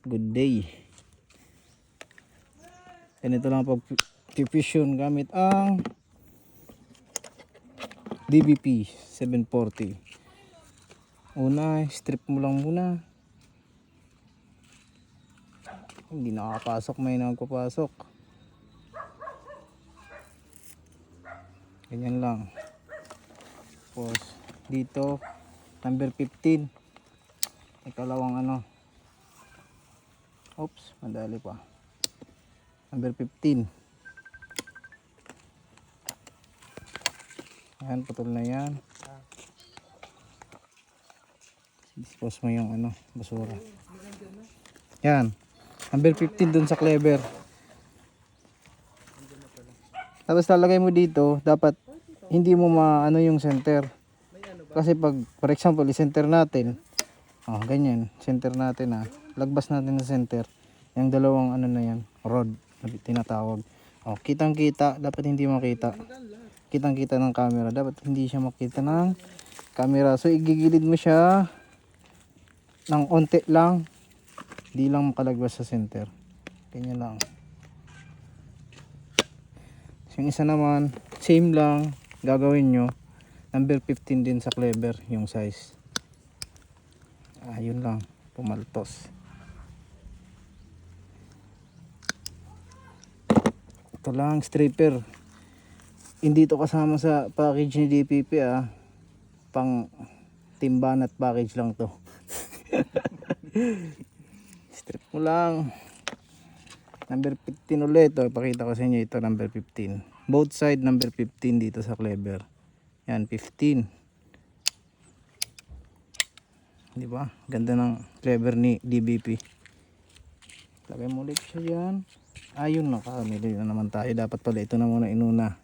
Good day. Ganito lang pag fusion gamit ang DBP 740. Una, strip mo lang muna. Hindi nakapasok, may nagpapasok. Ganyan lang. Tapos dito number 15. Ikalawang ano. Oops, madali pa. Number 15. Ayan, putol na yan. Dispose mo yung ano, basura. Yan. Number 15 dun sa clever. Tapos lalagay mo dito, dapat hindi mo maano yung center. Kasi pag, for example, i-center natin. Oh, ganyan. Center natin Lagbas natin sa center. Yung dalawang ano na yan, rod na tinatawag. Oh, kitang-kita, dapat hindi makita. Kitang-kita ng camera, dapat hindi siya makita ng camera. So igigilid mo siya ng onte lang. Di lang makalagwas sa center. Ganyan lang. So, yung isa naman, same lang gagawin nyo. Number 15 din sa clever yung size. Yun lang, pumaltos. Ito lang, stripper. Hindi to kasama sa package ni DPP pang timban at package lang to. Strip mo lang. Number 15 ulit. Ipakita ko sa inyo ito, number 15. Both side number 15 dito sa clever. Yan, 15. Di ba? Ganda ng clever ni DBP. Lagay mo ulit siya dyan. Ayun, nakamili na naman tayo. Dapat pala ito na muna inuna.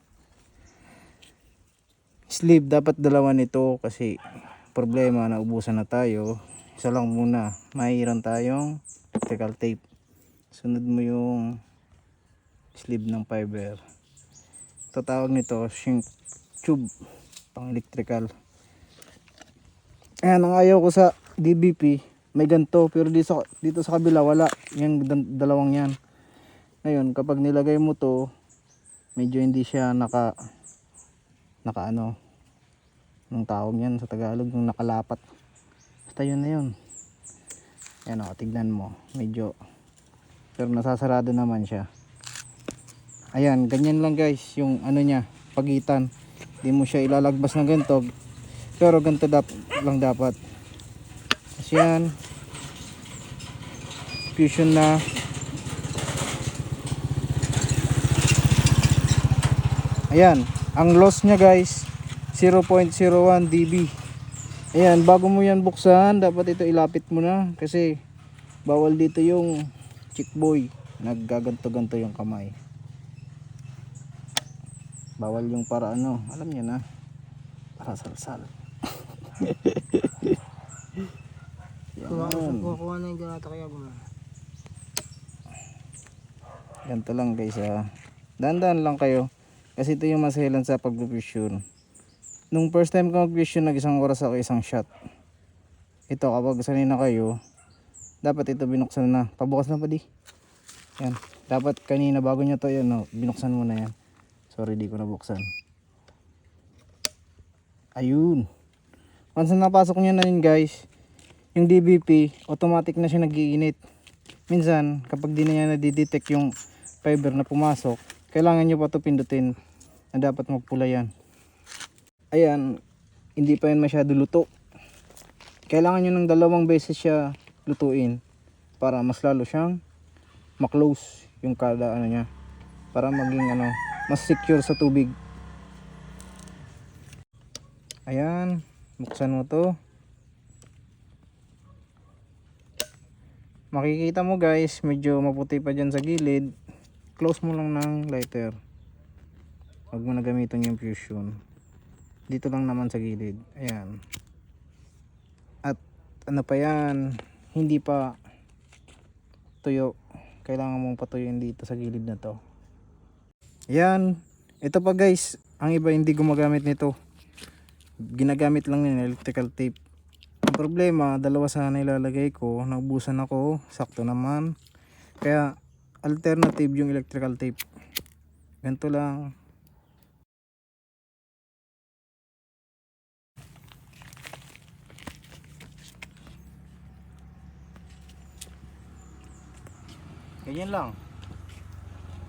Sleeve, dapat dalawa nito kasi problema, naubusan na tayo. Isa lang muna. Mayroon tayong electrical tape. Sunod mo yung sleeve ng fiber. Ito tawag nito, shrink tube. Pang electrical. Ayan, ang ayaw ko sa DBP, may ganito, pero dito sa kabila wala. Yung dalawang yan. Ngayon, kapag nilagay mo to, medyo hindi siya naka ano, nung tawag yan sa Tagalog, yung nakalapat. Basta yun na yun. Ayan tignan mo, medyo, pero nasasarado naman siya. Ayan, ganyan lang guys, yung ano niya, pagitan. Hindi mo siya ilalagbas ng ganito, pero ganito lang dapat. Kasi yan, fusion na. Ayan, ang loss niya guys 0.01 dB. Ayan, bago mo yan buksan, dapat ito ilapit mo na kasi bawal dito yung chick boy, naggaganto-ganto yung kamay. Bawal yung para ano, alam niyo na, para salsal. Kukuha na yung ganata kaya gumana. Ganito lang guys Dandan lang kayo. Kasi ito yung maselan sa pag-fusion. Nung first time ko mag-fusion, nag-1 oras ako isang shot. Ito kapag sanay na kayo, dapat ito binuksan na. Pabukas na pa di. Yan. Dapat kanina bago nyo to yan, binuksan mo na yan. Sorry, di ko nabuksan. Ayun. Once na napasok nyo na yun guys, yung DBP, automatic na siya nag-iinit. Minsan, kapag di na niya nadidetect yung fiber na pumasok, kailangan nyo pa ito pindutin na dapat magpula yan. Ayan, hindi pa yan masyado luto. Kailangan nyo ng 2 beses siya lutuin para mas lalo siyang maklose yung kada ano niya, para maging ano, mas secure sa tubig. Ayan, buksan mo to. Makikita mo guys, medyo maputi pa dyan sa gilid. Close mo lang ng lighter. Huwag mo na gamitin yung fusion. Dito lang naman sa gilid. Ayan. At ano pa yan, hindi pa tuyo. Kailangan mong patuyuin dito sa gilid na to. Ayan. Ito pa guys, ang iba hindi gumagamit nito. Ginagamit lang ng electrical tape. problema, dalawa sana ilalagay ko, naubusan ako, sakto naman. Kaya alternative yung electrical tape. Ganito lang. Ganyan lang.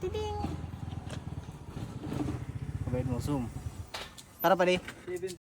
Tiding. Pagayad mo zoom. Tara pa di.